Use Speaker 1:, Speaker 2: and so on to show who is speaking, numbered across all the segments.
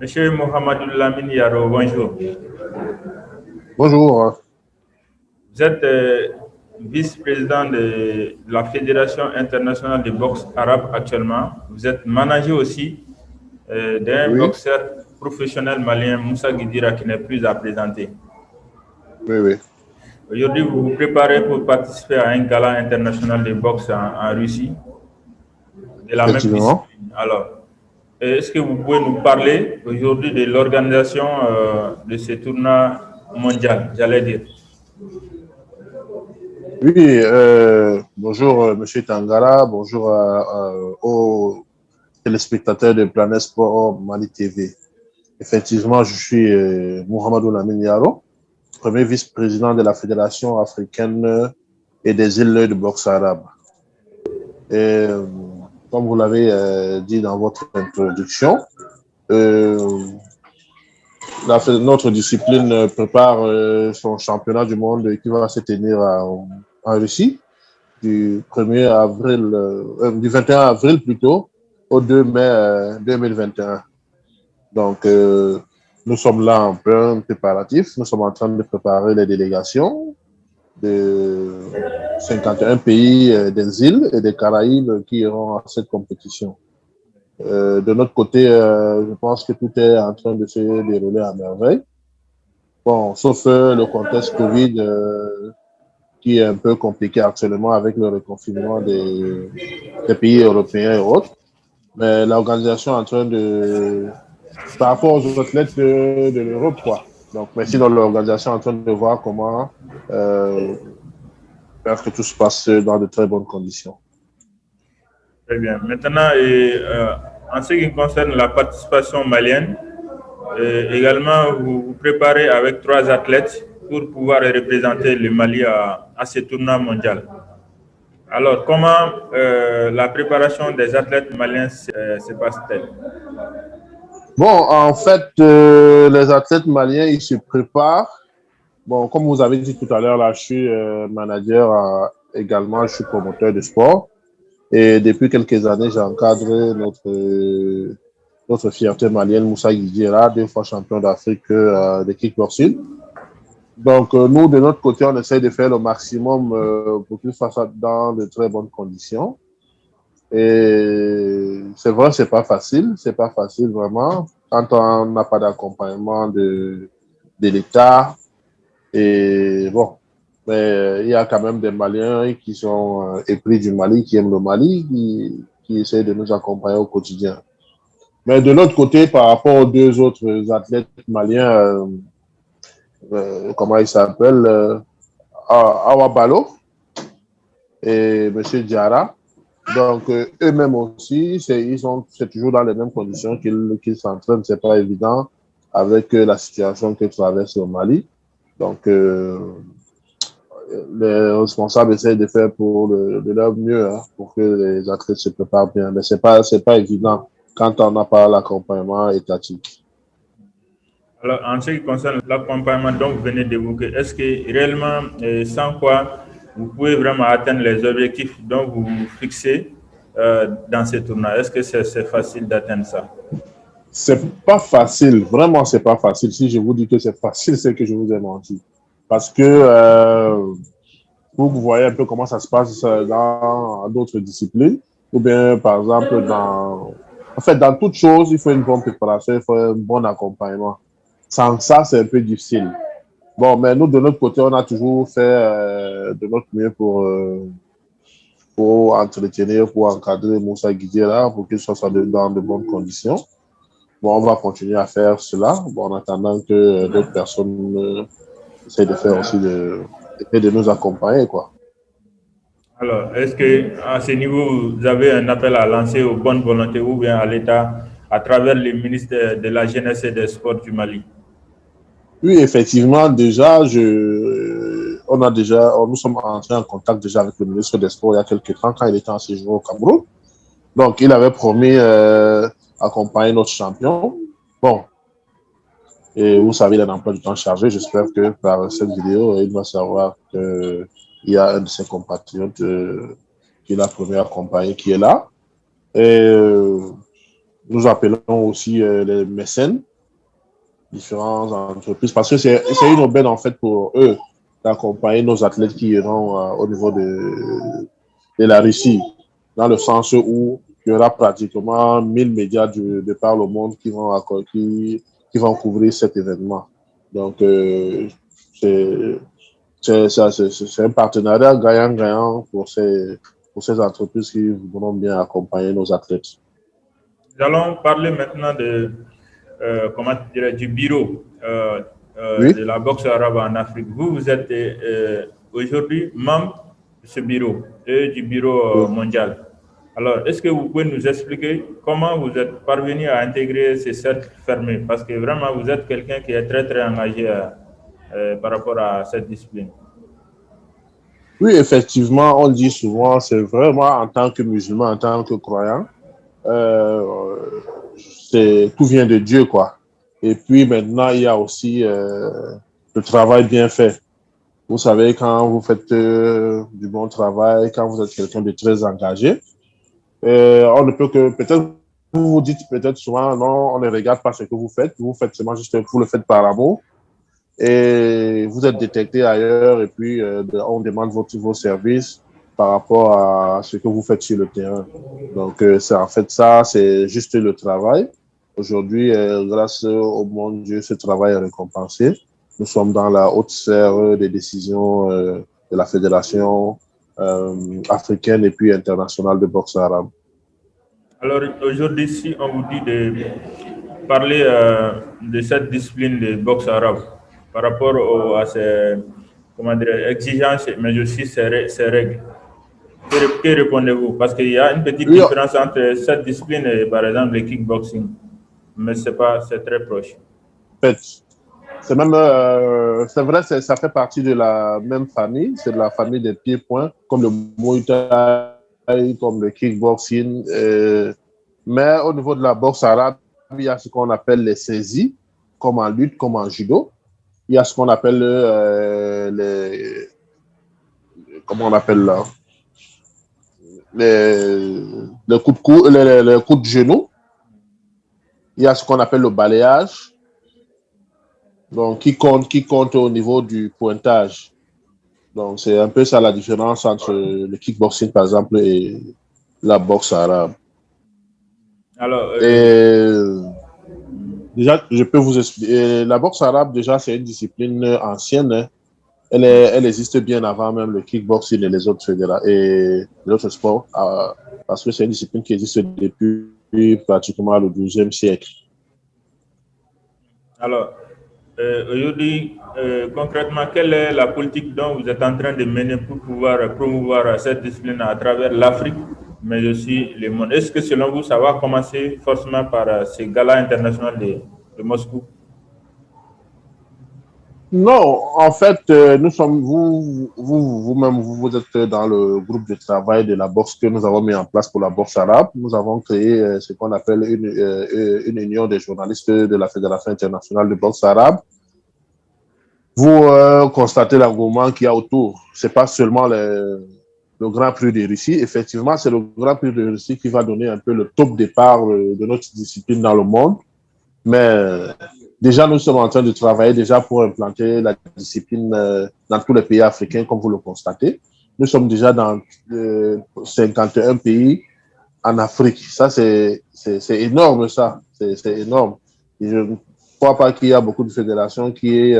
Speaker 1: Monsieur Mohamedou Lamine Yaro, bonjour.
Speaker 2: Bonjour.
Speaker 1: Vous êtes vice-président de la Fédération internationale de boxe arabe actuellement. Vous êtes manager aussi d'un boxeur professionnel malien, Moussa Guidira, qui n'est plus à présenter.
Speaker 2: Oui.
Speaker 1: Aujourd'hui, vous vous préparez pour participer à un gala international de boxe en Russie, de la même discipline. Alors, est-ce que vous pouvez nous parler aujourd'hui de l'organisation de ce tournoi mondial, j'allais dire?
Speaker 2: Oui, bonjour Monsieur Tangara, bonjour aux téléspectateurs de Planète Sport Mali TV. Effectivement, je suis Mohamedou Lamine Yaro, premier vice-président de la Fédération africaine et des îles de boxe arabe. Et comme vous l'avez dit dans votre introduction, notre discipline prépare son championnat du monde qui va se tenir en Russie du 21 avril plutôt au 2 mai 2021. Donc, nous sommes là en plein préparatif. Nous sommes en train de préparer les délégations de 51 pays des îles et des Caraïbes qui iront à cette compétition. De notre côté, je pense que tout est en train de se dérouler à merveille. Bon, sauf le contexte Covid qui est un peu compliqué actuellement avec le reconfinement des pays européens et autres. Mais l'organisation est en train de... Par rapport aux athlètes de l'Europe, quoi. Donc, merci dans l'organisation en train de voir comment faire que tout se passe dans de très bonnes conditions.
Speaker 1: Très bien. Maintenant, en ce qui concerne la participation malienne, également, vous vous préparez avec 3 athlètes pour pouvoir représenter le Mali à ce tournoi mondial. Alors, comment la préparation des athlètes maliens se passe-t-elle?
Speaker 2: Bon, en fait, les athlètes maliens, ils se préparent. Bon, comme vous avez dit tout à l'heure, là, je suis manager également, je suis promoteur de sport. Et depuis quelques années, j'encadre notre fierté malienne, Moussa Guidira, 2 fois champion d'Afrique de kickboxing. Donc, nous, de notre côté, on essaie de faire le maximum pour qu'il fasse dans de très bonnes conditions. Et c'est vrai, c'est pas facile vraiment, quand on n'a pas d'accompagnement de l'État. Et bon, mais il y a quand même des Maliens qui sont épris du Mali, qui aiment le Mali, qui essaient de nous accompagner au quotidien. Mais de l'autre côté, par rapport aux 2 autres athlètes maliens, comment ils s'appellent, Awa Balo et M. Diarra. Donc, eux-mêmes aussi, c'est toujours dans les mêmes conditions qu'ils s'entraînent. C'est pas évident avec la situation que traverse le Mali. Donc, les responsables essayent de faire de leur mieux pour que les athlètes se préparent bien. Mais c'est pas évident quand on n'a pas l'accompagnement étatique.
Speaker 1: Alors, en ce qui concerne l'accompagnement dont vous venez d'évoquer, est-ce que réellement, sans quoi vous pouvez vraiment atteindre les objectifs dont vous vous fixez dans ces tournois? Est-ce que c'est facile d'atteindre ça?
Speaker 2: C'est pas facile, vraiment c'est pas facile. Si je vous dis que c'est facile, c'est que je vous ai menti. Parce que vous voyez un peu comment ça se passe dans d'autres disciplines, ou bien par exemple dans toute chose, il faut une bonne préparation, il faut un bon accompagnement. Sans ça, c'est un peu difficile. Bon, mais nous, de notre côté, on a toujours fait de notre mieux pour entretenir, pour encadrer Moussa Guidira, pour qu'il soit dans de bonnes conditions. Bon, on va continuer à faire cela, bon, en attendant que d'autres personnes essayent de faire aussi de nous accompagner, quoi.
Speaker 1: Alors, est-ce qu'à ce niveau, vous avez un appel à lancer aux bonnes volontés ou bien à l'État à travers le ministère de la Jeunesse et des Sports du Mali?
Speaker 2: Oui, effectivement, déjà, nous sommes entrés en contact déjà avec le ministre des Sports il y a quelques temps quand il était en séjour au Cameroun. Donc, il avait promis accompagner notre champion. Bon, et vous savez, il a un emploi du temps chargé. J'espère que par cette vidéo, il va savoir qu'il y a un de ses compatriotes qu'il a promis accompagner qui est là. Et Nous appelons aussi les mécènes, différentes entreprises, parce que c'est une aubaine en fait pour eux d'accompagner nos athlètes qui iront au niveau de la Russie, dans le sens où il y aura pratiquement 1000 médias de par le monde qui vont couvrir cet événement. Donc, c'est un partenariat gagnant-gagnant pour ces entreprises qui voudront bien accompagner nos athlètes.
Speaker 1: Nous allons parler maintenant comment dirais, du bureau
Speaker 2: Oui.
Speaker 1: de la boxe arabe en Afrique. Vous êtes aujourd'hui membre de ce bureau et du bureau
Speaker 2: Oui.
Speaker 1: mondial. Alors, est-ce que vous pouvez nous expliquer comment vous êtes parvenu à intégrer ces cercles fermés? Parce que vraiment, vous êtes quelqu'un qui est très, très engagé par rapport à cette discipline.
Speaker 2: Oui, effectivement, on dit souvent, c'est vraiment en tant que musulman, en tant que croyant, tout vient de Dieu, quoi. Et puis maintenant, il y a aussi le travail bien fait. Vous savez, quand vous faites du bon travail, quand vous êtes quelqu'un de très engagé, on ne peut que peut-être vous vous dites peut-être souvent non, on ne regarde pas ce que vous faites seulement juste vous le faites par amour et vous êtes détecté ailleurs et puis on demande vos services par rapport à ce que vous faites sur le terrain. Donc c'est en fait ça, c'est juste le travail. Aujourd'hui, grâce au bon Dieu, ce travail est récompensé. Nous sommes dans la haute sphère des décisions de la Fédération africaine et puis internationale de boxe arabe.
Speaker 1: Alors aujourd'hui, si on vous dit de parler de cette discipline de boxe arabe par rapport à ses comment dire, exigences, mais aussi ses règles, que répondez-vous? Parce qu'il y a une petite
Speaker 2: Oui,
Speaker 1: différence entre cette discipline et par exemple le kickboxing, mais c'est très proche.
Speaker 2: en fait, c'est même, c'est vrai, ça fait partie de la même famille, c'est de la famille des pieds-points, comme le Muay Thai, comme le kickboxing. Mais au niveau de la boxe arabe, il y a ce qu'on appelle les saisies, comme en lutte, comme en judo. Il y a ce qu'on appelle comment on appelle là, les coups de cou, les coups de genou. Il y a ce qu'on appelle le balayage, donc qui compte au niveau du pointage. Donc, c'est un peu ça la différence entre le kickboxing, par exemple, et la boxe arabe.
Speaker 1: Alors,
Speaker 2: Et déjà, je peux vous expliquer. La boxe arabe, déjà, c'est une discipline ancienne. Hein. Elle existe bien avant même le kickboxing et et les autres sports, parce que c'est une discipline qui existe depuis pratiquement le XIIe siècle.
Speaker 1: alors aujourd'hui, concrètement, quelle est la politique dont vous êtes en train de mener pour pouvoir promouvoir cette discipline à travers l'Afrique, mais aussi le monde? Est-ce que selon vous, ça va commencer forcément par ces galas internationaux de Moscou?
Speaker 2: Non, en fait, nous sommes, vous-même, vous êtes dans le groupe de travail de la boxe que nous avons mis en place pour la boxe arabe. Nous avons créé ce qu'on appelle une union des journalistes de la Fédération internationale de boxe arabe. Vous constatez l'engouement qu'il y a autour. C'est pas seulement le Grand Prix de Russie. Effectivement, c'est le Grand Prix de Russie qui va donner un peu le top départ de notre discipline dans le monde. Mais déjà, nous sommes en train de travailler déjà pour implanter la discipline dans tous les pays africains, comme vous le constatez. Nous sommes déjà dans 51 pays en Afrique. Ça, c'est énorme, ça. C'est énorme. Et je ne crois pas qu'il y a beaucoup de fédérations qui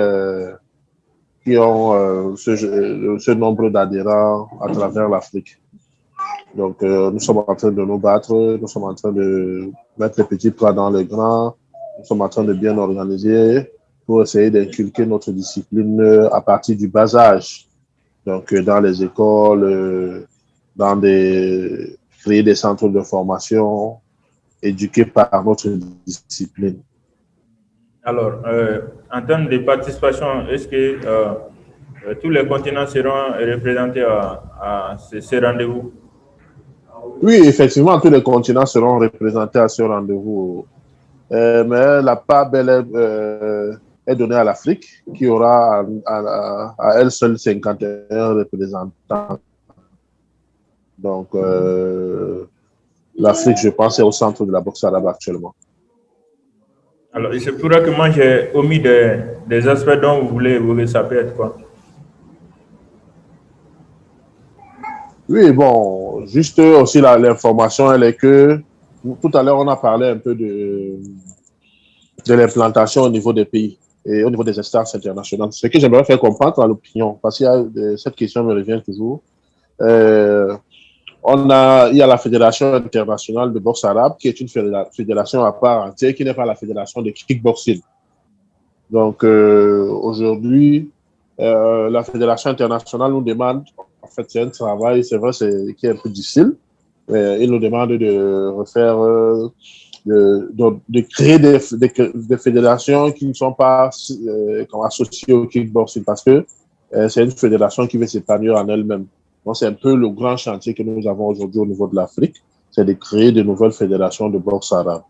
Speaker 2: ont ce nombre d'adhérents à travers l'Afrique. Donc, nous sommes en train de nous battre, nous sommes en train de mettre les petits plats dans les grands, nous sommes en train de bien organiser pour essayer d'inculquer notre discipline à partir du bas âge. Donc, dans les écoles, créer des centres de formation éduqués par notre discipline.
Speaker 1: Alors, en termes de participation, est-ce que tous les continents seront représentés à ces rendez-vous?
Speaker 2: Oui, effectivement, tous les continents seront représentés à ce rendez-vous. Mais la part belle est donnée à l'Afrique, qui aura à elle seule 51 représentants. Donc, l'Afrique, je pense, est au centre de la boxe arabe actuellement.
Speaker 1: Alors, il se pourrait que moi j'ai omis des aspects dont vous voulez évoluer, ça peut être quoi?
Speaker 2: Oui, bon, juste aussi l'information, elle est que tout à l'heure, on a parlé un peu de l'implantation au niveau des pays et au niveau des instances internationales. Ce que j'aimerais faire comprendre à l'opinion, parce que cette question me revient toujours. Euh, il y a la Fédération internationale de boxe arabe, qui est une fédération à part entière, qui n'est pas la fédération de kickboxing. Donc, aujourd'hui, la Fédération internationale nous demande, en fait, c'est un travail, c'est vrai, qui est un peu difficile. Il nous demande de refaire, de créer des fédérations qui ne sont pas associées au kickboxing parce que c'est une fédération qui veut s'épanouir en elle-même. Donc, c'est un peu le grand chantier que nous avons aujourd'hui au niveau de l'Afrique, c'est de créer de nouvelles fédérations de boxe arabe.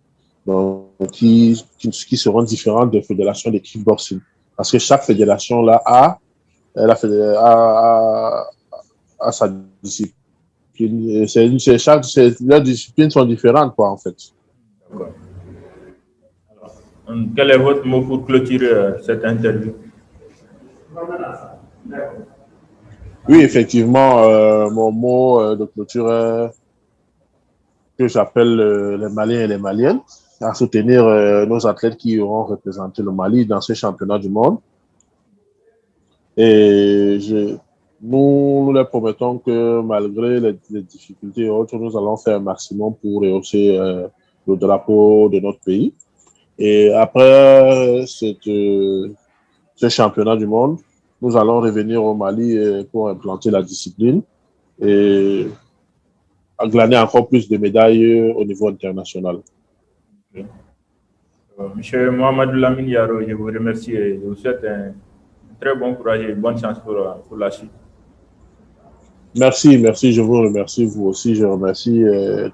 Speaker 2: Donc, qui seront différentes des fédérations de kickboxing. Parce que chaque fédération là a sa discipline. Leurs disciplines sont différentes, quoi, en fait.
Speaker 1: D'accord. Quel est votre mot pour clôturer cette interview?
Speaker 2: Oui, effectivement, mon mot de clôture est que j'appelle les Maliens et les Maliennes à soutenir nos athlètes qui auront représenté le Mali dans ce championnat du monde. Et nous leur promettons que malgré les difficultés et autres, nous allons faire un maximum pour rehausser le drapeau de notre pays. Et après ce championnat du monde, nous allons revenir au Mali pour implanter la discipline et glaner encore plus de médailles au niveau international.
Speaker 1: Okay. Monsieur Mohamed Lamine Yaro, je vous remercie et je vous souhaite un très bon courage et bonne chance pour la suite.
Speaker 2: Merci, je vous remercie, vous aussi, je remercie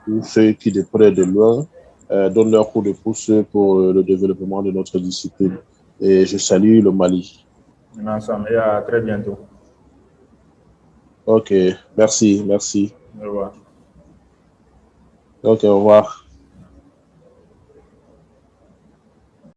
Speaker 2: tous ceux qui de près et de loin donnent leur coup de pouce pour le développement de notre discipline. Et je salue le Mali.
Speaker 1: Ensemble et à très bientôt.
Speaker 2: Ok, merci.
Speaker 1: Au revoir.
Speaker 2: Ok, au revoir.